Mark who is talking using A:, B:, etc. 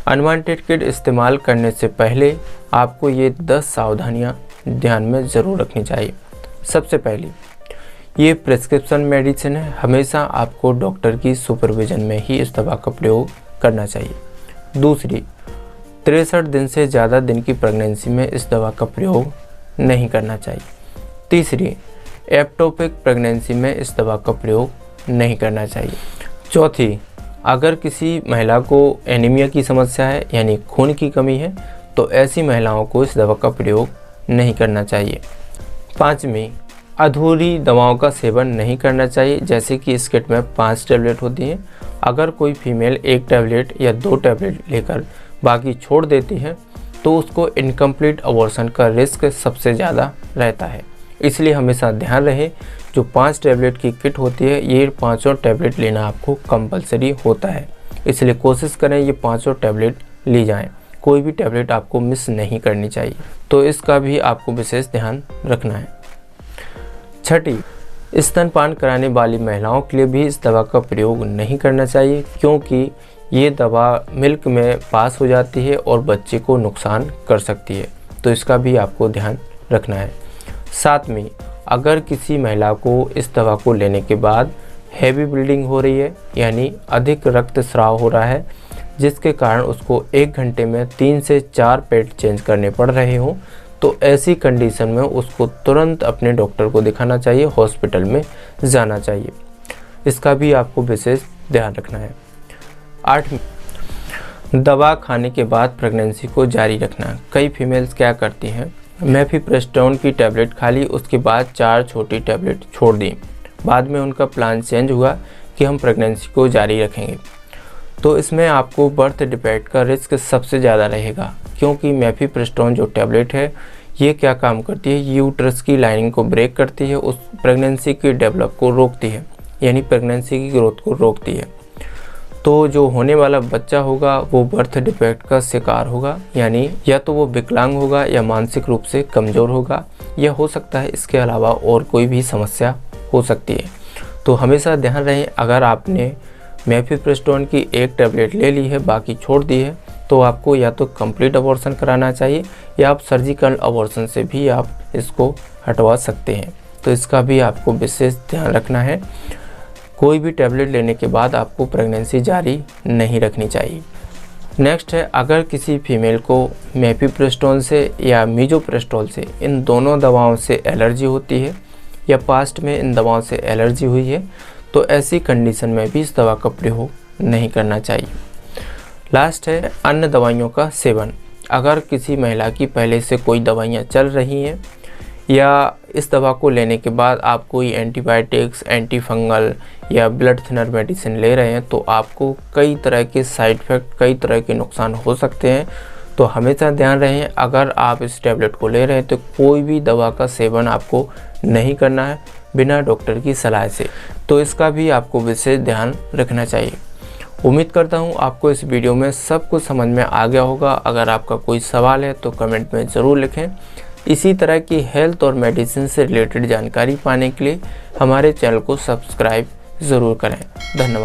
A: Unwanted kit इस्तेमाल करने से पहले आपको ये 10 सावधानियां ध्यान में ज़रूर रखनी चाहिए। सबसे पहली, ये प्रिस्क्रिप्शन मेडिसिन है, हमेशा आपको डॉक्टर की सुपरविज़न में ही इस दवा का प्रयोग करना चाहिए। दूसरी, 63 दिन से ज़्यादा दिन की प्रेगनेंसी में इस दवा का प्रयोग नहीं करना चाहिए। तीसरी, एक्टोपिक प्रेगनेंसी में इस दवा का प्रयोग नहीं करना चाहिए। चौथी, अगर किसी महिला को एनीमिया की समस्या है यानी खून की कमी है तो ऐसी महिलाओं को इस दवा का प्रयोग नहीं करना चाहिए। पाँचवीं, अधूरी दवाओं का सेवन नहीं करना चाहिए, जैसे कि इस किट में 5 टैबलेट होती हैं। अगर कोई फीमेल 1 टैबलेट या 2 टैबलेट लेकर बाकी छोड़ देती है तो उसको इनकम्प्लीट अबॉर्शन का रिस्क सबसे ज़्यादा रहता है। इसलिए हमेशा ध्यान रहे, जो 5 टैबलेट की किट होती है ये 5 टैबलेट लेना आपको कंपलसरी होता है। इसलिए कोशिश करें ये 5 टैबलेट ली जाएं, कोई भी टैबलेट आपको मिस नहीं करनी चाहिए, तो इसका भी आपको विशेष ध्यान रखना है। छठी, स्तनपान कराने वाली महिलाओं के लिए भी इस दवा का प्रयोग नहीं करना चाहिए, क्योंकि ये दवा मिल्क में पास हो जाती है और बच्चे को नुकसान कर सकती है, तो इसका भी आपको ध्यान रखना है। सातवीं, अगर किसी महिला को इस दवा को लेने के बाद हैवी ब्लीडिंग हो रही है यानी अधिक रक्तस्राव हो रहा है, जिसके कारण उसको 1 घंटे में 3 से 4 पैड चेंज करने पड़ रहे हों, तो ऐसी कंडीशन में उसको तुरंत अपने डॉक्टर को दिखाना चाहिए, हॉस्पिटल में जाना चाहिए। इसका भी आपको विशेष ध्यान रखना है। 8, दवा खाने के बाद प्रेगनेंसी को जारी रखना। कई फीमेल्स क्या करती हैं, मेफिप्रेस्टोन की टैबलेट खा ली, उसके बाद 4 छोटी टैबलेट छोड़ दी। बाद में उनका प्लान चेंज हुआ कि हम प्रेगनेंसी को जारी रखेंगे, तो इसमें आपको बर्थ डिफेक्ट का रिस्क सबसे ज़्यादा रहेगा, क्योंकि मेफिप्रेस्टोन जो टैबलेट है ये क्या काम करती है, यूट्रस की लाइनिंग को ब्रेक करती है, उस प्रेगनेंसी की डेवलप को रोकती है, यानी प्रेगनेंसी की ग्रोथ को रोकती है। तो जो होने वाला बच्चा होगा वो बर्थ डिफेक्ट का शिकार होगा, यानी या तो वो विकलांग होगा या मानसिक रूप से कमज़ोर होगा, या हो सकता है इसके अलावा और कोई भी समस्या हो सकती है। तो हमेशा ध्यान रहे, अगर आपने मेफिप्रेस्टोन की 1 टैबलेट ले ली है बाकी छोड़ दी है तो आपको या तो कंप्लीट अबॉर्शन कराना चाहिए या आप सर्जिकल अबॉर्शन से भी आप इसको हटवा सकते हैं। तो इसका भी आपको विशेष ध्यान रखना है। कोई भी टैबलेट लेने के बाद आपको प्रेगनेंसी जारी नहीं रखनी चाहिए। नेक्स्ट है, अगर किसी फीमेल को मेफिप्रेस्टोन से या मीजोप्रेस्टोल से, इन दोनों दवाओं से एलर्जी होती है या पास्ट में इन दवाओं से एलर्जी हुई है, तो ऐसी कंडीशन में भी इस दवा का प्रयोग नहीं करना चाहिए। लास्ट है, अन्य दवाइयों का सेवन। अगर किसी महिला की पहले से कोई दवाइयाँ चल रही हैं या इस दवा को लेने के बाद आप कोई एंटीबायोटिक्स, एंटी फंगल या ब्लड थिनर मेडिसिन ले रहे हैं, तो आपको कई तरह के साइड इफ़ेक्ट, कई तरह के नुकसान हो सकते हैं। तो हमेशा ध्यान रहे, अगर आप इस टैबलेट को ले रहे हैं तो कोई भी दवा का सेवन आपको नहीं करना है बिना डॉक्टर की सलाह से, तो इसका भी आपको विशेष ध्यान रखना चाहिए। उम्मीद करता हूँ आपको इस वीडियो में सब कुछ समझ में आ गया होगा। अगर आपका कोई सवाल है तो कमेंट में ज़रूर लिखें। इसी तरह की हेल्थ और मेडिसिन से रिलेटेड जानकारी पाने के लिए हमारे चैनल को सब्सक्राइब ज़रूर करें। धन्यवाद।